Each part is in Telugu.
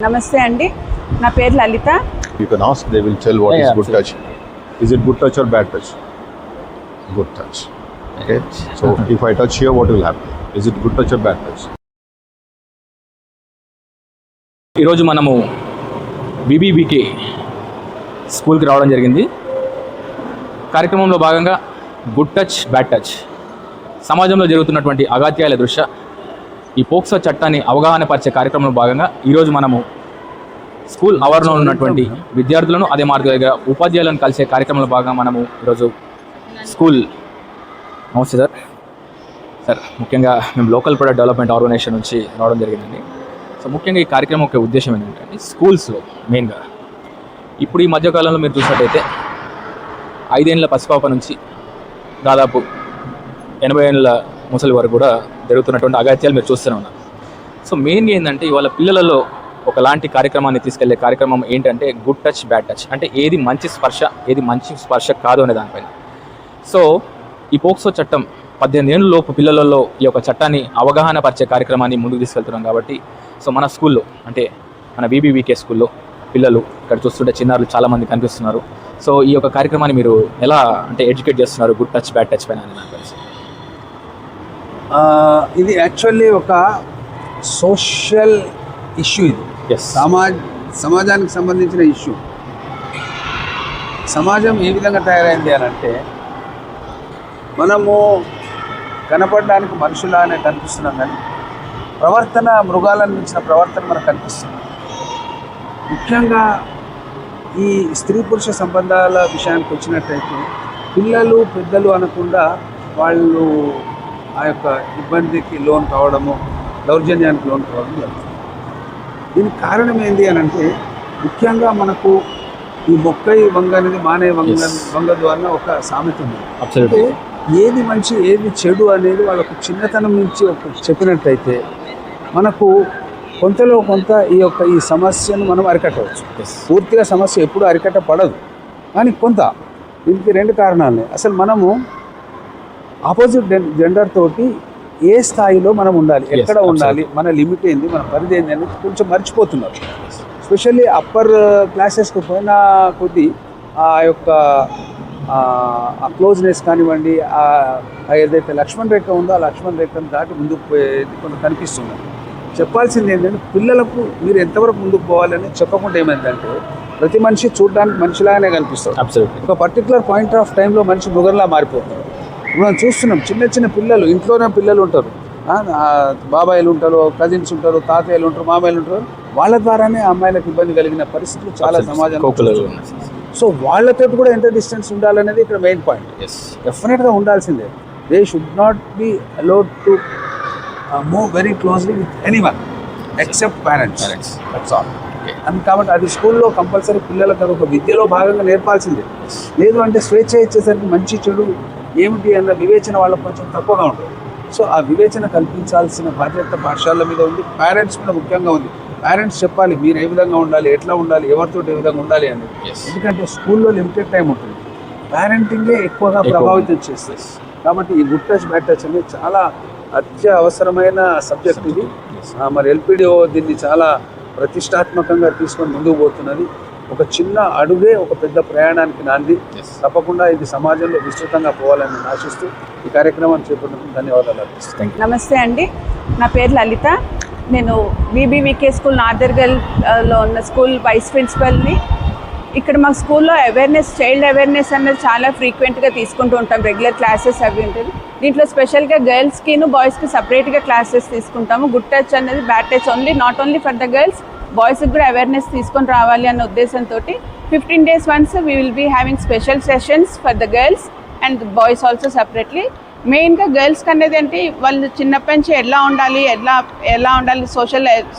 నమస్తే అండి, నా పేరు లలిత. You can ask, they will tell what is good touch. Is it good touch or bad touch? Good touch. Okay. So if I touch here, what will happen? Is it good touch or bad touch? ఈరోజు మనము బీబీబీకే స్కూల్కి రావడం జరిగింది. కార్యక్రమంలో భాగంగా గుడ్ టచ్ బ్యాడ్ టచ్ సమాజంలో జరుగుతున్నటువంటి అగాత్యాల దృష్ట్యా ఈ పోక్సో చట్టాన్ని అవగాహన పరిచే కార్యక్రమంలో భాగంగా ఈరోజు మనము స్కూల్ ఆవరణలో ఉన్నటువంటి విద్యార్థులను అదే మార్గంగా ఉపాధ్యాయులను కలిసే కార్యక్రమంలో భాగంగా మనము ఈరోజు స్కూల్ నమస్తే సార్ ముఖ్యంగా మేము లోకల్ ప్రొడక్ట్ డెవలప్మెంట్ ఆర్గనైజేషన్ నుంచి రావడం జరిగిందండి. సో ముఖ్యంగా ఈ కార్యక్రమం యొక్క ఉద్దేశం ఏంటంటే స్కూల్స్లో మెయిన్గా ఇప్పుడు ఈ మధ్యకాలంలో మీరు చూసినట్టయితే 5 ఏళ్ళ పసిపాప నుంచి దాదాపు 80 ఏళ్ళ ముసలి వరకు కూడా జరుగుతున్నటువంటి అగాత్యాలు మీరు చూస్తూనే ఉన్నారు. సో మెయిన్గా ఏంటంటే ఇవాళ పిల్లలలో ఒకలాంటి కార్యక్రమాన్ని తీసుకెళ్లే కార్యక్రమం ఏంటంటే గుడ్ టచ్ బ్యాడ్ టచ్, అంటే ఏది మంచి స్పర్శ ఏది మంచి స్పర్శ కాదు అనే దానిపైన. సో ఈ పోక్సో చట్టం 18 ఏళ్ళ లోపు పిల్లలలో ఈ యొక్క చట్టాన్ని అవగాహన పరిచే కార్యక్రమాన్ని ముందుకు తీసుకెళ్తున్నాం కాబట్టి సో మన స్కూల్లో అంటే మన బీబీబీకే స్కూల్లో పిల్లలు ఇక్కడ చూస్తుంటే చిన్నారులు చాలామంది కనిపిస్తున్నారు. సో ఈ యొక్క కార్యక్రమాన్ని మీరు ఎలా అంటే ఎడ్యుకేట్ చేస్తున్నారు గుడ్ టచ్ బ్యాడ్ టచ్ పైన అని నాకు తెలుసు. ఇది యాక్చువల్లీ ఒక సోషల్ ఇష్యూ. ఇది సమాజానికి సంబంధించిన ఇష్యూ. సమాజం ఏ విధంగా తయారైంది అని అంటే మనము కనపడడానికి మనుషులానే కనిపిస్తున్నాం, కానీ ప్రవర్తన మృగాలను మించిన ప్రవర్తన మనకు కనిపిస్తుంది. ముఖ్యంగా ఈ స్త్రీ పురుష సంబంధాల విషయానికి వచ్చినట్టయితే పిల్లలు పెద్దలు అనకుండా వాళ్ళు ఆ యొక్క ఇబ్బందికి లోన్ కావడము, దౌర్జన్యానికి లోన్ కావడం జరుగుతుంది. దీనికి కారణం ఏంటి అని అంటే ముఖ్యంగా మనకు ఈ మొక్కై వంగనిది మానే వంగదు అన్న ఒక సామెత ఉంది. అంటే ఏది మంచి ఏది చెడు అనేది వాళ్ళకు చిన్నతనం నుంచి ఒక చెప్పినట్టయితే మనకు కొంతలో కొంత ఈ సమస్యను మనం అరికట్టవచ్చు. పూర్తిగా సమస్య ఎప్పుడు అరికట్టపడదు, కానీ కొంత. దీనికి 2 కారణాలు. అసలు మనము ఆపోజిట్ జెండర్ తోటి ఏ స్థాయిలో మనం ఉండాలి, ఎక్కడ ఉండాలి, మన లిమిట్ ఏంది, మన పరిధి ఏంది అనేది కొంచెం మర్చిపోతున్నారు. ఎస్పెషల్లీ అప్పర్ క్లాసెస్కి పోయిన కొద్దీ ఆ యొక్క క్లోజ్నెస్ కానివ్వండి, ఏదైతే లక్ష్మణ్ రేఖ ఉందో ఆ లక్ష్మణ్ రేఖను దాటి ముందుకు పోయేది కొంత కనిపిస్తుంది. చెప్పాల్సింది ఏంటంటే పిల్లలకు మీరు ఎంతవరకు ముందుకు పోవాలని చెప్పకుండా ఏమైందంటే ప్రతి మనిషి చూడడానికి మనిషిలాగానే కనిపిస్తారు. ఒక పర్టికులర్ పాయింట్ ఆఫ్ టైంలో మనిషి మృగంలా మారిపోతున్నారు. మనం చూస్తున్నాం, చిన్న చిన్న పిల్లలు, ఇంట్లోనే పిల్లలు ఉంటారు, బాబాయిలు ఉంటారు, కజిన్స్ ఉంటారు, తాతయ్యలు ఉంటారు, మామయ్యలు ఉంటారు. వాళ్ళ ద్వారానే అమ్మాయిలకు ఇబ్బంది కలిగిన పరిస్థితులు చాలా సమాజంలో. సో వాళ్ళతో కూడా ఎంత డిస్టెన్స్ ఉండాలనేది ఇక్కడ మెయిన్ పాయింట్. డెఫినెట్గా ఉండాల్సిందే. They should not be allowed to move very closely with anyone except parents. That's all. And కాబట్టి అది స్కూల్లో కంపల్సరీ పిల్లలకు ఒక విద్యలో భాగంగా నేర్పాల్సిందే. లేదు అంటే స్వేచ్ఛ ఇచ్చేసరికి మంచి చెడు ఏమిటి అన్న వివేచన వాళ్ళకు కొంచెం తక్కువగా ఉంటుంది. సో ఆ వివేచన కల్పించాల్సిన బాధ్యత పాఠశాలల మీద ఉంది, పేరెంట్స్ మీద ముఖ్యంగా ఉంది. పేరెంట్స్ చెప్పాలి మీరు ఏ విధంగా ఉండాలి, ఎట్లా ఉండాలి, ఎవరితో ఏ విధంగా ఉండాలి అనేది. ఎందుకంటే స్కూల్లో లిమిటెడ్ టైం ఉంటుంది, పేరెంటింగే ఎక్కువగా ప్రభావితం చేస్తుంది. కాబట్టి ఈ గుడ్ టచ్ బ్యాడ్ టచ్ అనేది చాలా అత్యవసరమైన సబ్జెక్ట్ ఇది. మరి ఎల్పిడిఓ దీన్ని చాలా ప్రతిష్టాత్మకంగా తీసుకొని ముందుకు పోతున్నది. ఒక చిన్న అడుగే ఒక పెద్ద ప్రయాణానికి నాంది. తప్పకుండా ఇది సమాజంలో విస్తృతంగా పోవాలని ఆశిస్తూ ఈ కార్యక్రమాన్ని చేపట్టినందుకు ధన్యవాదాలు అర్పిస్తాను. నమస్తే అండి, నా పేరు లలిత. నేను బీబీవీకే స్కూల్ నార్దర్గల్లో ఉన్న స్కూల్ వైస్ ప్రిన్సిపల్ని. ఇక్కడ మా స్కూల్లో చైల్డ్ అవేర్నెస్ అనేది చాలా ఫ్రీక్వెంట్గా తీసుకుంటూ ఉంటాం. రెగ్యులర్ క్లాసెస్ అవి ఉంటుంది. దీంట్లో స్పెషల్గా గర్ల్స్కిను బాయ్స్కి సపరేట్గా క్లాసెస్ తీసుకుంటాము. గుడ్ టచ్ అనేది bad touch not only for the girls, బాయ్స్కి కూడా అవేర్నెస్ తీసుకొని రావాలి అన్న ఉద్దేశంతో 15 days once we will be having special sessions for the girls and the boys also separately. మెయిన్గా గర్ల్స్కి అనేది అంటే వాళ్ళు చిన్నప్పటి నుంచి ఎలా ఉండాలి,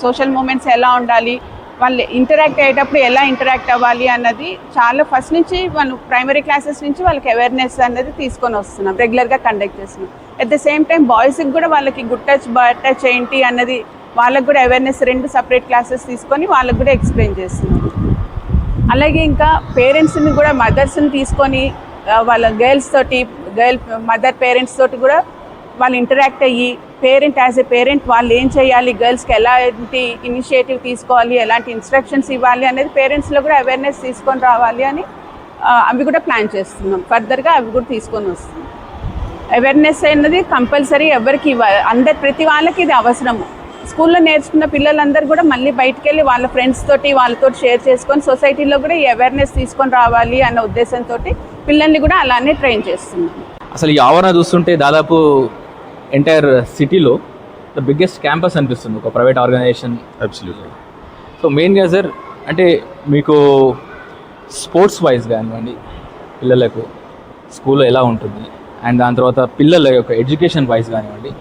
సోషల్ మూమెంట్స్ ఎలా ఉండాలి, వాళ్ళు ఇంటరాక్ట్ అయ్యేటప్పుడు ఎలా ఇంటరాక్ట్ అవ్వాలి అన్నది చాలా ఫస్ట్ నుంచి వాళ్ళు ప్రైమరీ క్లాసెస్ నుంచి వాళ్ళకి అవేర్నెస్ అనేది తీసుకొని వస్తున్నాం, రెగ్యులర్గా కండక్ట్ చేస్తున్నాం. అట్ ద సేమ్ టైం బాయ్స్కి కూడా వాళ్ళకి గుడ్ టచ్ బ్యాడ్ టచ్ ఏంటి అన్నది వాళ్ళకు కూడా అవేర్నెస్ 2 separate క్లాసెస్ తీసుకొని వాళ్ళకు కూడా ఎక్స్ప్లెయిన్ చేస్తున్నాం. అలాగే ఇంకా పేరెంట్స్ని కూడా మదర్స్ని తీసుకొని వాళ్ళ మదర్ పేరెంట్స్ తోటి కూడా వాళ్ళు ఇంటరాక్ట్ అయ్యి పేరెంట్ యాజ్ ఎ పేరెంట్ వాళ్ళు ఏం చేయాలి, గర్ల్స్కి ఎలాంటి ఇనిషియేటివ్ తీసుకోవాలి, ఎలాంటి ఇన్స్ట్రక్షన్స్ ఇవ్వాలి అనేది పేరెంట్స్లో కూడా అవేర్నెస్ తీసుకొని రావాలి అని అవి కూడా ప్లాన్ చేస్తున్నాం. ఫర్దర్గా అవి కూడా తీసుకొని వస్తున్నాం. అవేర్నెస్ అనేది కంపల్సరీ ఎవరికి ఇవ్వాలి, ప్రతి వాళ్ళకి ఇది అవసరము. స్కూల్లో నేర్చుకున్న పిల్లలందరూ కూడా మళ్ళీ బయటికి వెళ్ళి వాళ్ళ ఫ్రెండ్స్ తోటి వాళ్ళతో షేర్ చేసుకొని సొసైటీలో కూడా ఈ అవేర్నెస్ తీసుకొని రావాలి అన్న ఉద్దేశంతో పిల్లల్ని కూడా అలానే ట్రైన్ చేస్తున్నాం. అసలు ఈ ఆవరణ చూస్తుంటే దాదాపు ఎంటైర్ సిటీలో ద బిగ్గెస్ట్ క్యాంపస్ అనిపిస్తుంది ఒక ప్రైవేట్ ఆర్గనైజేషన్. అబ్సల్యూట్లీ. సో మెయిన్గా సార్ అంటే మీకు స్పోర్ట్స్ వైజ్ కానివ్వండి, పిల్లలకు స్కూల్లో ఎలా ఉంటుంది, అండ్ దాని తర్వాత పిల్లల యొక్క ఎడ్యుకేషన్ వైజ్ కానివ్వండి,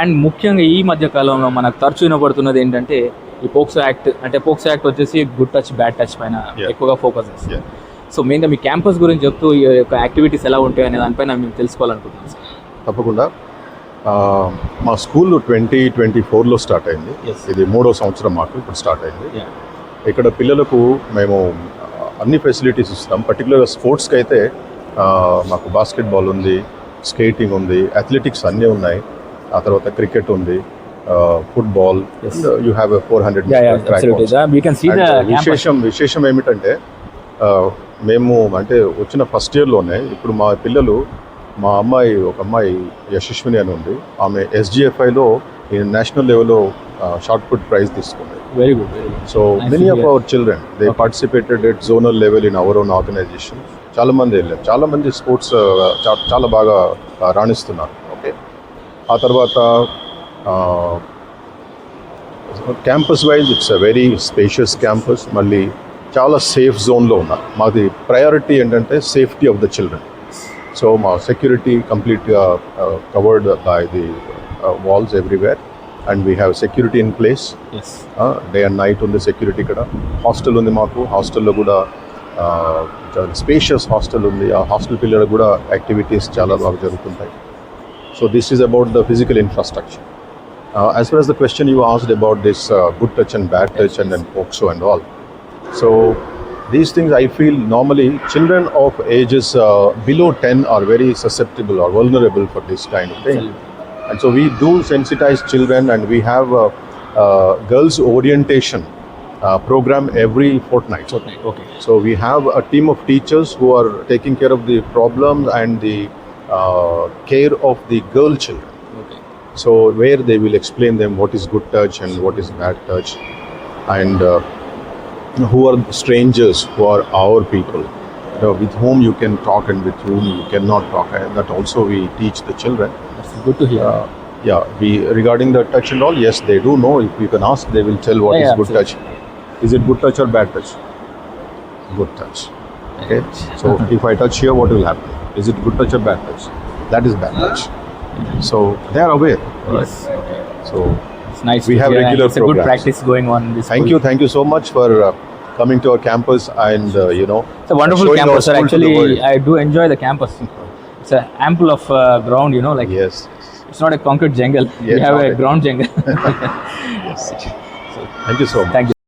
అండ్ ముఖ్యంగా ఈ మధ్య కాలంలో మనకు తరచూ వినపడుతున్నది ఏంటంటే ఈ పోక్సో యాక్ట్. అంటే పోక్సో యాక్ట్ వచ్చేసి గుడ్ టచ్ బ్యాడ్ టచ్ పైన ఎక్కువగా ఫోకస్ చేస్తుంది. సో మెయిన్గా మీ క్యాంపస్ గురించి చెప్తూ ఈ యొక్క యాక్టివిటీస్ ఎలా ఉంటాయి అనే దానిపైన మేము తెలుసుకోవాలనుకుంటున్నాం సార్. తప్పకుండా. మా స్కూల్ 2024లో స్టార్ట్ అయింది. ఇది 3వ సంవత్సరం మాకు ఇప్పుడు స్టార్ట్ అయింది. ఇక్కడ పిల్లలకు మేము అన్ని ఫెసిలిటీస్ ఇస్తాం. పర్టికులర్గా స్పోర్ట్స్కి అయితే మాకు బాస్కెట్బాల్ ఉంది, స్కేటింగ్ ఉంది, అథ్లెటిక్స్ అన్నీ ఉన్నాయి. ఆ తర్వాత క్రికెట్ ఉంది, ఫుట్బాల్, యూ హ్యావ్ 400 విశేషం ఏమిటంటే మేము అంటే వచ్చిన ఫస్ట్ ఇయర్లోనే ఇప్పుడు మా పిల్లలు, మా అమ్మాయి ఒక అమ్మాయి యశస్విని అని ఉంది, ఆమె SGFIలో నేషనల్ లెవెల్లో షార్ట్ పుట్ ప్రైజ్ తీసుకుంది. Very good. So many of our children they participated at zonal level in our own organisation. చాలామంది వెళ్ళారు, చాలామంది స్పోర్ట్స్ చాలా బాగా రాణిస్తున్నారు. ఓకే. ఆ తర్వాత campus wise it's a very spacious campus. మళ్ళీ చాలా సేఫ్ జోన్లో ఉన్నారు. మాది ప్రయారిటీ ఏంటంటే safety of the children. So మా సెక్యూరిటీ కంప్లీట్గా covered by the walls everywhere and we have security in place. Day and night ఉంది సెక్యూరిటీ. ఇక్కడ హాస్టల్ ఉంది మాకు. హాస్టల్లో కూడా స్పేషియస్ హాస్టల్ ఉంది. ఆ హాస్టల్ పిల్లలకు కూడా యాక్టివిటీస్ చాలా బాగా జరుగుతుంటాయి. So this is about the physical infrastructure. As far as the question you asked about this good touch and bad touch and then POCSO and all. So these things I feel normally children of ages below 10 are very susceptible or vulnerable for this kind of thing. And so we do sensitize children and we have girls orientation program every fortnight. Okay. So we have a team of teachers who are taking care of the problems and the care of the girl children. So where they will explain them what is good touch and what is bad touch, and who are strangers, who are our people, with whom you can talk and with whom you cannot talk, and that also we teach the children. That's good to hear. Regarding the touch and all, yes, they do know. If you can ask, they will tell what is good touch. Is it good touch or bad touch? Good touch. Okay. So if I touch here, what will happen? Is it good touch or bad touch? That is bad touch. So they are aware. Yes. Okay. So It's nice. We to have hear, and regular it's a good programs. practice going on in this Thank school. you so much for coming to our campus and It's a wonderful showing our campus, sir. school to the Actually, world. I do enjoy the campus. It's a ample of ground, like Yes. it's not a concrete jungle. Yes, we have not a a- ground jungle. Yes. Thank you so much. Thank you.